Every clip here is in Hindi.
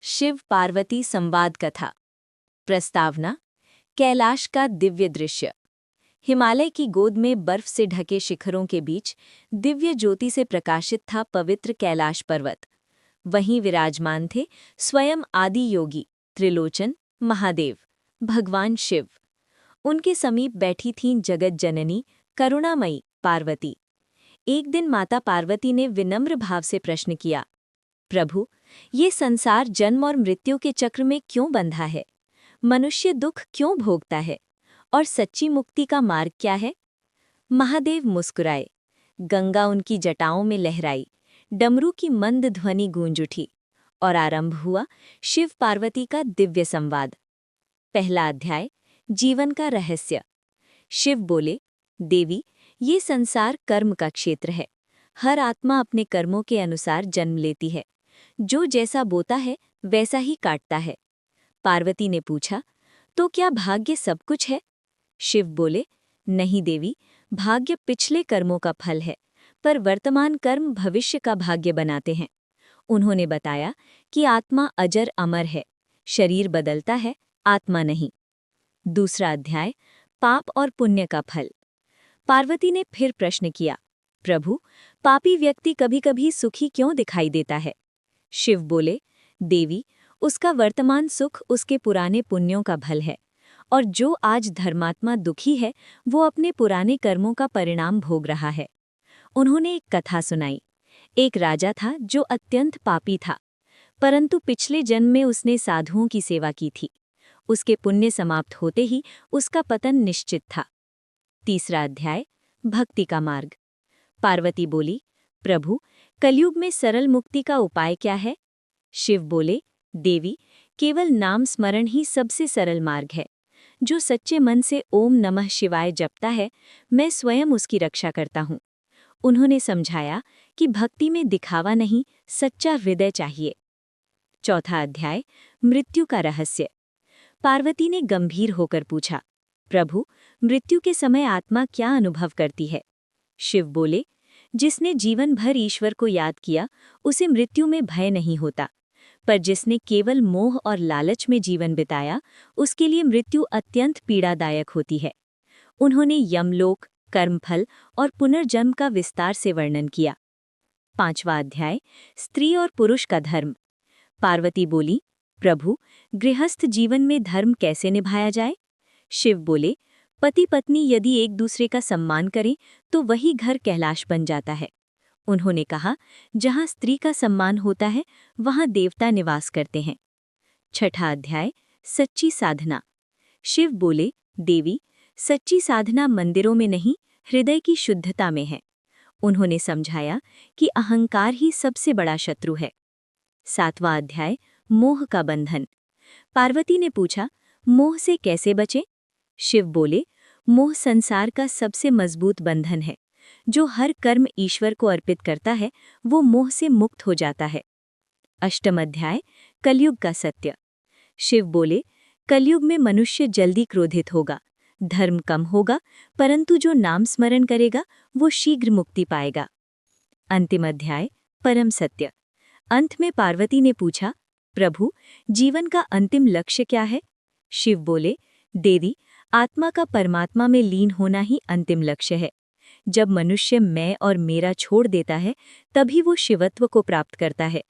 शिव पार्वती संवाद कथा। प्रस्तावना। कैलाश का दिव्य दृश्य। हिमालय की गोद में बर्फ से ढके शिखरों के बीच दिव्य ज्योति से प्रकाशित था पवित्र कैलाश पर्वत। वहीं विराजमान थे स्वयं आदि योगी त्रिलोचन महादेव, भगवान शिव। उनके समीप बैठी थीं जगत जननी करुणामयी पार्वती। एक दिन माता पार्वती ने विनम्र भाव से प्रश्न किया, प्रभु, ये संसार जन्म और मृत्यु के चक्र में क्यों बंधा है? मनुष्य दुख क्यों भोगता है? और सच्ची मुक्ति का मार्ग क्या है? महादेव मुस्कुराए। गंगा उनकी जटाओं में लहराई। डमरू की मंद ध्वनि गूंज उठी और आरंभ हुआ शिव पार्वती का दिव्य संवाद। पहला अध्याय, जीवन का रहस्य। शिव बोले, देवी, ये संसार कर्म का क्षेत्र है। हर आत्मा अपने कर्मों के अनुसार जन्म लेती है। जो जैसा बोता है वैसा ही काटता है। पार्वती ने पूछा, तो क्या भाग्य सब कुछ है? शिव बोले, नहीं देवी, भाग्य पिछले कर्मों का फल है, पर वर्तमान कर्म भविष्य का भाग्य बनाते हैं। उन्होंने बताया कि आत्मा अजर अमर है, शरीर बदलता है, आत्मा नहीं। दूसरा अध्याय, पाप और पुण्य का फल। पार्वती ने फिर प्रश्न किया, प्रभु, पापी व्यक्ति कभी-कभी सुखी क्यों दिखाई देता है? शिव बोले, देवी, उसका वर्तमान सुख उसके पुराने पुण्यों का फल है, और जो आज धर्मात्मा दुखी है वो अपने पुराने कर्मों का परिणाम भोग रहा है। उन्होंने एक कथा सुनाई। एक राजा था जो अत्यंत पापी था, परंतु पिछले जन्म में उसने साधुओं की सेवा की थी। उसके पुण्य समाप्त होते ही उसका पतन निश्चित था। तीसरा अध्याय, भक्ति का मार्ग। पार्वती बोली, प्रभु, कलयुग में सरल मुक्ति का उपाय क्या है? शिव बोले, देवी, केवल नाम स्मरण ही सबसे सरल मार्ग है। जो सच्चे मन से ओम नमः शिवाय जपता है, मैं स्वयं उसकी रक्षा करता हूँ। उन्होंने समझाया कि भक्ति में दिखावा नहीं, सच्चा हृदय चाहिए। चौथा अध्याय, मृत्यु का रहस्य। पार्वती ने गंभीर होकर पूछा, प्रभु, मृत्यु के समय आत्मा क्या अनुभव करती है? शिव बोले, जिसने जीवन भर ईश्वर को याद किया उसे मृत्यु में भय नहीं होता, पर जिसने केवल मोह और लालच में जीवन बिताया उसके लिए मृत्यु अत्यंत पीड़ादायक होती है। उन्होंने यमलोक, कर्मफल और पुनर्जन्म का विस्तार से वर्णन किया। पांचवा अध्याय, स्त्री और पुरुष का धर्म। पार्वती बोली, प्रभु, गृहस्थ जीवन में धर्म कैसे निभाया जाए? शिव बोले, पति पत्नी यदि एक दूसरे का सम्मान करें तो वही घर कैलाश बन जाता है। उन्होंने कहा, जहाँ स्त्री का सम्मान होता है वहाँ देवता निवास करते हैं। छठा अध्याय, सच्ची साधना। शिव बोले, देवी, सच्ची साधना मंदिरों में नहीं, हृदय की शुद्धता में है। उन्होंने समझाया कि अहंकार ही सबसे बड़ा शत्रु है। सातवां अध्याय, मोह का बंधन। पार्वती ने पूछा, मोह से कैसे बचें? शिव बोले, मोह संसार का सबसे मजबूत बंधन है। जो हर कर्म ईश्वर को अर्पित करता है वो मोह से मुक्त हो जाता है। अष्टम अध्याय, कलयुग का सत्य। शिव बोले, कलयुग में मनुष्य जल्दी क्रोधित होगा, धर्म कम होगा, परंतु जो नाम स्मरण करेगा वो शीघ्र मुक्ति पाएगा। अंतिम अध्याय, परम सत्य। अंत में पार्वती ने पूछा, प्रभु, जीवन का अंतिम लक्ष्य क्या है? शिव बोले, देवी, आत्मा का परमात्मा में लीन होना ही अंतिम लक्ष्य है। जब मनुष्य मैं और मेरा छोड़ देता है तभी वो शिवत्व को प्राप्त करता है।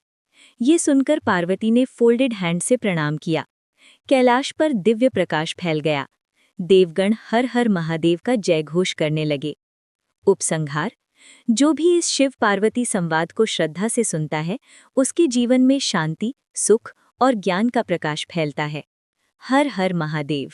ये सुनकर पार्वती ने फोल्डेड हैंड से प्रणाम किया। कैलाश पर दिव्य प्रकाश फैल गया। देवगण हर हर महादेव का जयघोष करने लगे। उपसंहार। जो भी इस शिव पार्वती संवाद को श्रद्धा से सुनता है उसके जीवन में शांति, सुख और ज्ञान का प्रकाश फैलता है। हर हर महादेव।